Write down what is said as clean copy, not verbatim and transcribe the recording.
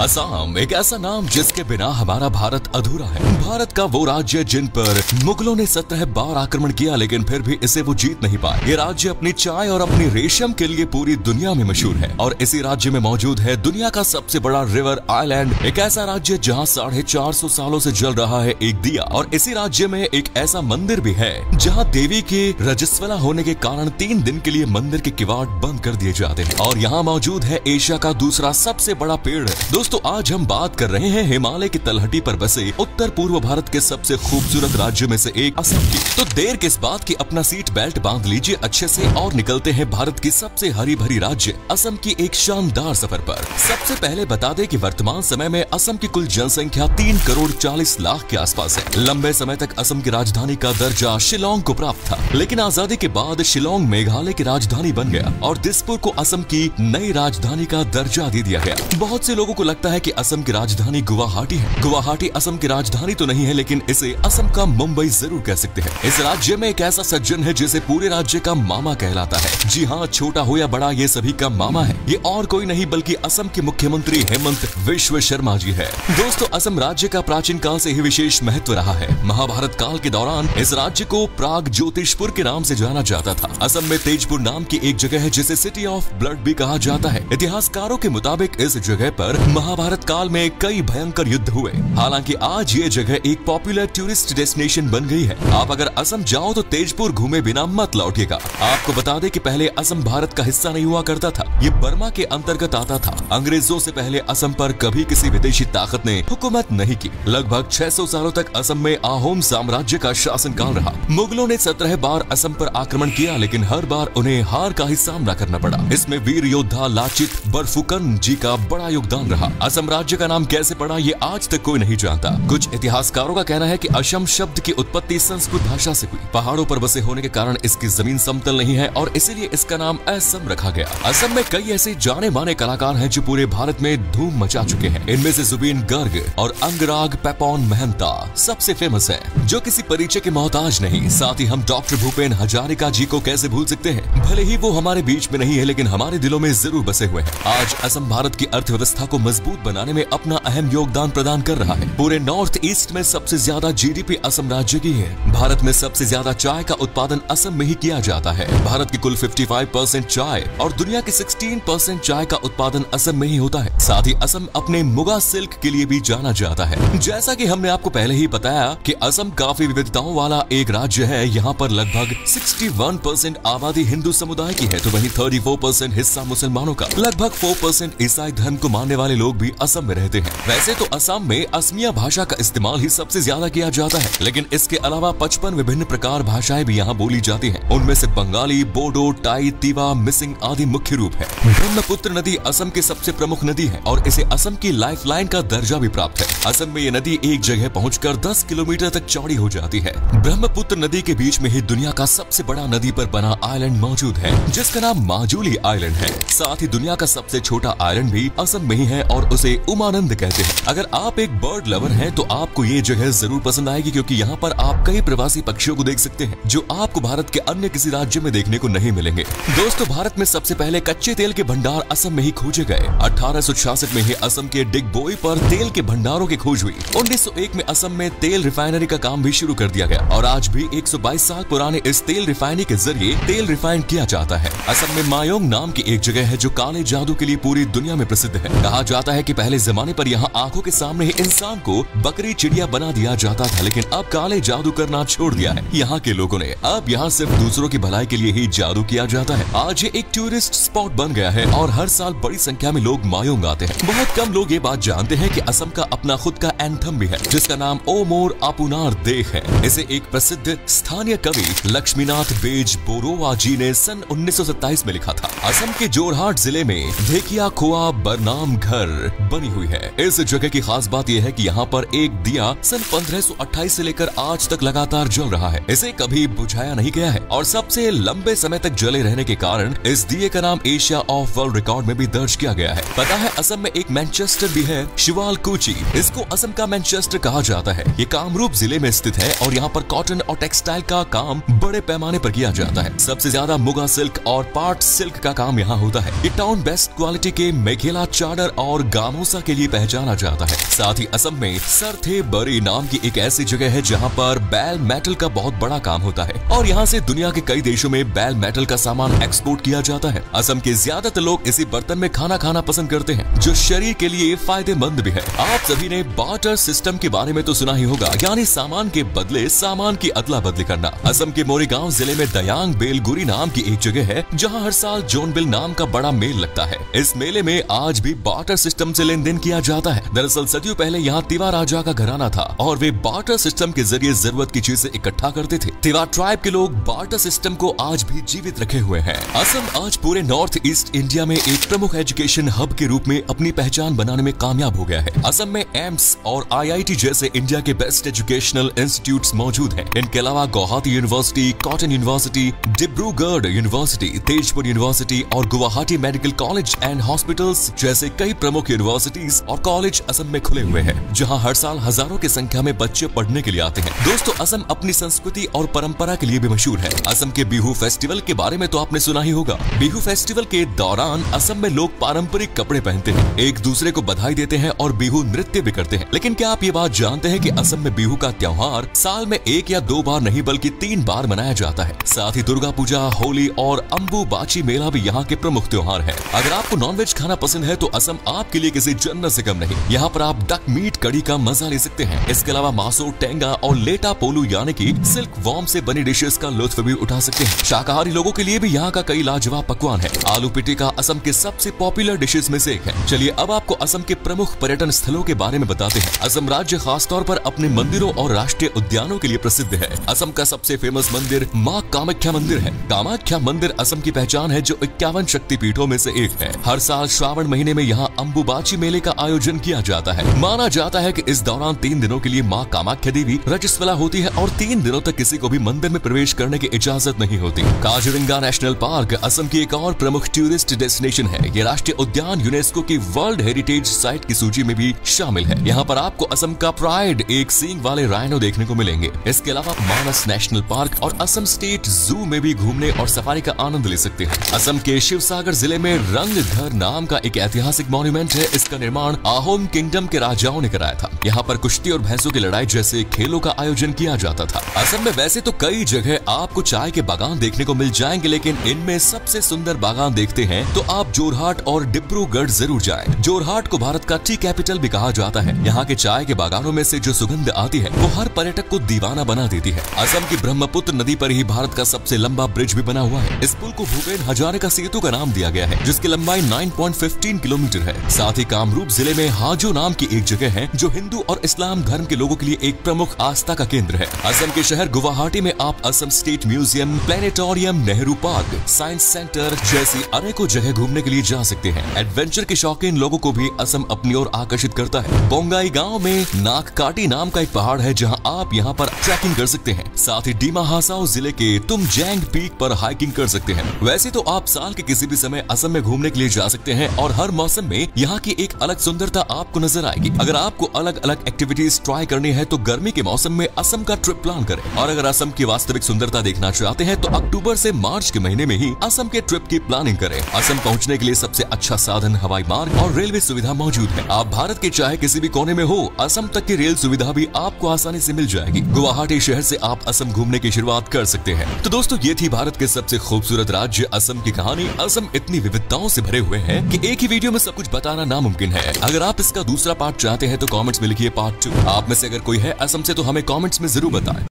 असम एक ऐसा नाम जिसके बिना हमारा भारत अधूरा है। भारत का वो राज्य जिन पर मुगलों ने 17 बार आक्रमण किया, लेकिन फिर भी इसे वो जीत नहीं पाए। ये राज्य अपनी चाय और अपनी रेशम के लिए पूरी दुनिया में मशहूर है और इसी राज्य में मौजूद है दुनिया का सबसे बड़ा रिवर आइलैंड, एक ऐसा राज्य जहाँ 450 सालों से जल रहा है एक दिया। और इसी राज्य में एक ऐसा मंदिर भी है जहाँ देवी के रजस्वला होने के कारण 3 दिन के लिए मंदिर के किवाड़ बंद कर दिए जाते हैं। और यहाँ मौजूद है एशिया का दूसरा सबसे बड़ा पेड़। दोस्तों, आज हम बात कर रहे हैं हिमालय की तलहटी पर बसे उत्तर पूर्व भारत के सबसे खूबसूरत राज्य में से एक असम की। तो देर किस बात की, अपना सीट बेल्ट बांध लीजिए अच्छे से और निकलते हैं भारत की सबसे हरी भरी राज्य असम की एक शानदार सफर पर। सबसे पहले बता दें कि वर्तमान समय में असम की कुल जनसंख्या 3 करोड़ 40 लाख के आसपास है। लंबे समय तक असम की राजधानी का दर्जा शिलोंग को प्राप्त था, लेकिन आजादी के बाद शिलोंग मेघालय की राजधानी बन गया और दिसपुर को असम की नई राजधानी का दर्जा दे दिया गया। बहुत से लोगों को लगता है कि असम की राजधानी गुवाहाटी है। गुवाहाटी असम की राजधानी तो नहीं है, लेकिन इसे असम का मुंबई जरूर कह सकते हैं। इस राज्य में एक ऐसा सज्जन है जिसे पूरे राज्य का मामा कहलाता है। जी हाँ, छोटा हो या बड़ा, ये सभी का मामा है। ये और कोई नहीं बल्कि असम के मुख्यमंत्री हेमंत विश्व शर्मा जी है। दोस्तों, असम राज्य का प्राचीन काल से ही विशेष महत्व रहा है। महाभारत काल के दौरान इस राज्य को प्राग ज्योतिषपुर के नाम से जाना जाता था। असम में तेजपुर नाम की एक जगह है जिसे सिटी ऑफ ब्लड भी कहा जाता है। इतिहासकारों के मुताबिक इस जगह पर महाभारत काल में कई भयंकर युद्ध हुए। हालांकि आज ये जगह एक पॉपुलर टूरिस्ट डेस्टिनेशन बन गई है। आप अगर असम जाओ तो तेजपुर घूमे बिना मत लौटिएगा। आपको बता दें कि पहले असम भारत का हिस्सा नहीं हुआ करता था, ये बर्मा के अंतर्गत आता था। अंग्रेजों से पहले असम पर कभी किसी विदेशी ताकत ने हुकूमत नहीं की। लगभग 600 सालों तक असम में आहोम साम्राज्य का शासनकाल रहा। मुगलों ने 17 बार असम पर आक्रमण किया, लेकिन हर बार उन्हें हार का ही सामना करना पड़ा। इसमें वीर योद्धा लाचित बरफुकन जी का बड़ा योगदान रहा। असम राज्य का नाम कैसे पड़ा, ये आज तक कोई नहीं जानता। कुछ इतिहासकारों का कहना है कि असम शब्द की उत्पत्ति संस्कृत भाषा से हुई। पहाड़ों पर बसे होने के कारण इसकी जमीन समतल नहीं है और इसीलिए इसका नाम असम रखा गया। असम में कई ऐसे जाने माने कलाकार हैं जो पूरे भारत में धूम मचा चुके हैं। इनमें से जुबीन गर्ग और अंगराग पेपॉन महंता सबसे फेमस है, जो किसी परिचय के मोहताज नहीं। साथ ही हम डॉक्टर भूपेन हजारिका जी को कैसे भूल सकते हैं। भले ही वो हमारे बीच में नहीं है, लेकिन हमारे दिलों में जरूर बसे हुए हैं। आज असम भारत की अर्थव्यवस्था को मजबूत बनाने में अपना अहम योगदान प्रदान कर रहा है। पूरे नॉर्थ ईस्ट में सबसे ज्यादा जीडीपी असम राज्य की है। भारत में सबसे ज्यादा चाय का उत्पादन असम में ही किया जाता है। भारत की कुल 55% चाय और दुनिया की 16% चाय का उत्पादन असम में ही होता है। साथ ही असम अपने मुगा सिल्क के लिए भी जाना जाता है। जैसा कि हमने आपको पहले ही बताया कि असम काफी विविधताओं वाला एक राज्य है। यहाँ पर लगभग 61% आबादी हिंदू समुदाय की है, तो वहीं 34% हिस्सा मुसलमानों का। लगभग 4% ईसाई धर्म को मानने वाले लोग भी असम में रहते हैं। वैसे तो असम में असमिया भाषा का इस्तेमाल ही सबसे ज्यादा किया जाता है, लेकिन इसके अलावा 55 विभिन्न प्रकार भाषाएं भी यहाँ बोली जाती हैं। उनमें से बंगाली, बोडो, टाई, तिवा, मिसिंग आदि मुख्य रूप है। ब्रह्मपुत्र नदी असम की सबसे प्रमुख नदी है और इसे असम की लाइफलाइन का दर्जा भी प्राप्त है। असम में ये नदी एक जगह पहुंचकर 10 किलोमीटर तक चौड़ी हो जाती है। ब्रह्मपुत्र नदी के बीच में ही दुनिया का सबसे बड़ा नदी पर बना आइलैंड मौजूद है, जिसका नाम माजुली आइलैंड है। साथ ही दुनिया का सबसे छोटा आइलैंड भी असम में ही है और उसे उमानंद कहते हैं। अगर आप एक बर्ड लवर हैं तो आपको ये जगह जरूर पसंद आएगी, क्योंकि यहाँ पर आप कई प्रवासी पक्षियों को देख सकते हैं जो आपको भारत के अन्य किसी राज्य में देखने को नहीं मिलेंगे। दोस्तों, भारत में सबसे पहले कच्चे तेल के भंडार असम में ही खोजे गए। 1866 में ही असम के डिगबोई पर तेल के भंडारों की खोज हुई। 1901 में असम में तेल रिफाइनरी का काम भी शुरू कर दिया गया और आज भी 122 साल पुराने इस तेल रिफाइनरी के जरिए तेल रिफाइन किया जाता है। असम में मायोंग नाम की एक जगह है जो काले जादू के लिए पूरी दुनिया में प्रसिद्ध है। कहा जाता है कि पहले जमाने पर यहाँ आंखों के सामने ही इंसान को बकरी चिड़िया बना दिया जाता था, लेकिन अब काले जादू करना छोड़ दिया है यहाँ के लोगों ने। अब यहाँ सिर्फ दूसरों की भलाई के लिए ही जादू किया जाता है। आज ये एक टूरिस्ट स्पॉट बन गया है और हर साल बड़ी संख्या में लोग मायोंग आते हैं। बहुत कम लोग ये बात जानते हैं कि असम का अपना खुद का एंथम भी है, जिसका नाम ओ मोर आपुनार देख है। इसे एक प्रसिद्ध स्थानीय कवि लक्ष्मीनाथ बेज बोरोवा जी ने सन 1927 में लिखा था। असम के जोरहाट जिले में ढेकिया खोआ बरनाम घर बनी हुई है। इस जगह की खास बात यह है कि यहाँ पर एक दिया सन 1528 से लेकर आज तक लगातार जल रहा है। इसे कभी बुझाया नहीं गया है और सबसे लंबे समय तक जले रहने के कारण इस दिए का नाम एशिया ऑफ वर्ल्ड रिकॉर्ड में भी दर्ज किया गया है। पता है, असम में एक मैनचेस्टर भी है, शिवालकुची। इसको असम का मैनचेस्टर कहा जाता है। ये कामरूप जिले में स्थित है और यहाँ पर कॉटन और टेक्सटाइल का काम बड़े पैमाने पर किया जाता है। सबसे ज्यादा मुगा सिल्क और पार्ट सिल्क का काम यहाँ होता है। ये टाउन बेस्ट क्वालिटी के मेखेला, चादर और गामोसा के लिए पहचाना जाता है। साथ ही असम में सरथेबरी नाम की एक ऐसी जगह है जहाँ पर बैल मेटल का बहुत बड़ा काम होता है और यहाँ से दुनिया के कई देशों में बैल मेटल का सामान एक्सपोर्ट किया जाता है। असम के ज्यादातर लोग इसी बर्तन में खाना खाना पसंद करते हैं, जो शरीर के लिए फायदेमंद भी है। आप सभी ने बार्टर सिस्टम के बारे में तो सुना ही होगा, यानी सामान के बदले सामान की अदला बदली करना। असम के मोरीगांव जिले में दयांग बेलगुरी नाम की एक जगह है जहाँ हर साल जोनबिल नाम का बड़ा मेल लगता है। इस मेले में आज भी बार्टर सिस्टम से लेन देन किया जाता है। दरअसल सदियों पहले यहाँ तिवा राजा का घराना था और वे बार्टर सिस्टम के जरिए जरूरत की चीजें इकट्ठा करते थे। तिवा ट्राइब के लोग बार्टर सिस्टम को आज भी जीवित रखे हुए हैं। असम आज पूरे नॉर्थ ईस्ट इंडिया में एक प्रमुख एजुकेशन हब के रूप में अपनी पहचान बनाने में कामयाब हो गया है। असम में एम्स और IIT जैसे इंडिया के बेस्ट एजुकेशनल इंस्टीट्यूट्स मौजूद हैं। इनके अलावा Guwahati university, cotton university, Dibrugarh university, Tezpur university और Guwahati medical college and hospitals जैसे कई प्रमुख यूनिवर्सिटीज और कॉलेज असम में खुले हुए हैं, जहां हर साल हजारों की संख्या में बच्चे पढ़ने के लिए आते हैं। दोस्तों, असम अपनी संस्कृति और परंपरा के लिए भी मशहूर है। असम के बिहू फेस्टिवल के बारे में तो आपने सुना ही होगा। बिहू फेस्टिवल के दौरान असम में लोग पारंपरिक कपड़े पहनते हैं, एक दूसरे को बधाई देते हैं और बिहू नृत्य भी करते हैं। लेकिन क्या आप ये बात जानते हैं कि असम में बिहू का त्योहार साल में 1 या 2 बार नहीं बल्कि 3 बार मनाया जाता है। साथ ही दुर्गा पूजा, होली और अम्बुबाची मेला भी यहाँ के प्रमुख त्योहार है। अगर आपको नॉनवेज खाना पसंद है तो असम आपके लिए किसी जन्नत से कम नहीं। यहाँ पर आप डक मीट कड़ी का मजा ले सकते हैं। इसके अलावा मासो, टेंगा और लेटा पोलू यानी कि सिल्क वॉर्म से बनी डिशेस का लुत्फ भी उठा सकते हैं। शाकाहारी लोगों के लिए भी यहाँ का कई लाजवाब पकवान है। आलू पिटी का असम के सबसे पॉपुलर डिशेस में से एक है। चलिए अब आपको असम के प्रमुख पर्यटन स्थलों के बारे में बताते हैं। असम राज्य खासतौर पर अपने मंदिरों और राष्ट्रीय उद्यानों के लिए प्रसिद्ध है। असम का सबसे फेमस मंदिर माँ कामाख्या मंदिर है। कामाख्या मंदिर असम की पहचान है, जो 51 शक्तिपीठों में से एक है। हर साल श्रावण महीने में यहाँ अम्बुबाची मेले का आयोजन किया जाता है। माना जाता है कि इस दौरान 3 दिनों के लिए माँ कामाख्या देवी रजस्वला होती है और 3 दिनों तक किसी को भी मंदिर में प्रवेश करने की इजाजत नहीं होती। काजीरंगा नेशनल पार्क असम की एक और प्रमुख टूरिस्ट डेस्टिनेशन है। ये राष्ट्रीय उद्यान यूनेस्को की वर्ल्ड हेरिटेज साइट की सूची में भी शामिल है। यहाँ पर आपको असम का प्राइड, एक सींग वाले राइनो देखने को मिलेंगे। इसके अलावा मानस नेशनल पार्क और असम स्टेट जू में भी घूमने और सफारी का आनंद ले सकते हैं। असम के शिवसागर जिले में रंगघर नाम का एक ऐतिहासिक मॉन्यूमेंट है। इसका निर्माण आहोम किंगडम के राजाओं ने कराया था। यहाँ पर कुश्ती और भैंसों की लड़ाई जैसे खेलों का आयोजन किया जाता था। असम में वैसे तो कई जगह आपको चाय के बागान देखने को मिल जाएंगे, लेकिन इनमें सबसे सुंदर बागान देखते हैं तो आप जोरहाट और डिब्रूगढ़ जरूर जाएं। जोरहाट को भारत का टी कैपिटल भी कहा जाता है। यहाँ के चाय के बागानों में से जो सुगंध आती है वो हर पर्यटक को दीवाना बना देती है। असम की ब्रह्मपुत्र नदी पर ही भारत का सबसे लंबा ब्रिज भी बना हुआ है। इस पुल को भूपेन हजारिका सेतु का नाम दिया गया है, जिसकी लंबाई 9.15 किलोमीटर है। साथ ही कामरूप जिले में हाजो नाम की एक जगह है, जो हिंदू और इस्लाम धर्म के लोगों के लिए एक प्रमुख आस्था का केंद्र है। असम के शहर गुवाहाटी में आप Assam state museum, planetarium, Nehru park, science centre जैसी अनेकों जगह घूमने के लिए जा सकते हैं। एडवेंचर के शौकीन लोगों को भी असम अपनी ओर आकर्षित करता है। बोंगाई गांव में नागकाटी नाम का एक पहाड़ है, जहां आप यहां पर ट्रैकिंग कर सकते हैं। साथ ही डीमा हासाओ जिले के तुमजैंग पीक पर हाइकिंग कर सकते हैं। वैसे तो आप साल के किसी भी समय असम में घूमने के लिए जा सकते हैं और हर मौसम में यहाँ की एक अलग सुंदरता आपको नजर आएगी। अगर आपको अलग अलग एक्टिविटीज ट्राई करनी है तो गर्मी के मौसम में असम का ट्रिप प्लान करें। और अगर असम की वास्तविक सुंदरता देखना चाहते हैं तो अक्टूबर से मार्च के महीने में ही असम के ट्रिप की प्लानिंग करें। असम पहुँचने के लिए सबसे अच्छा साधन हवाई मार्ग और रेलवे सुविधा मौजूद है। आप भारत के चाहे किसी भी कोने में हो, असम तक की रेल सुविधा भी आपको आसानी से मिल जाएगी। गुवाहाटी शहर से आप असम घूमने की शुरुआत कर सकते हैं। तो दोस्तों, ये थी भारत के सबसे खूबसूरत राज्य असम की कहानी। असम इतनी विविधताओं से भरे हुए हैं कि एक ही वीडियो में सब कुछ बताना नामुमकिन है। अगर आप इसका दूसरा पार्ट चाहते हैं तो कमेंट्स में लिखिए पार्ट 2। आप में से अगर कोई है असम से तो हमें कमेंट्स में जरूर बताएं।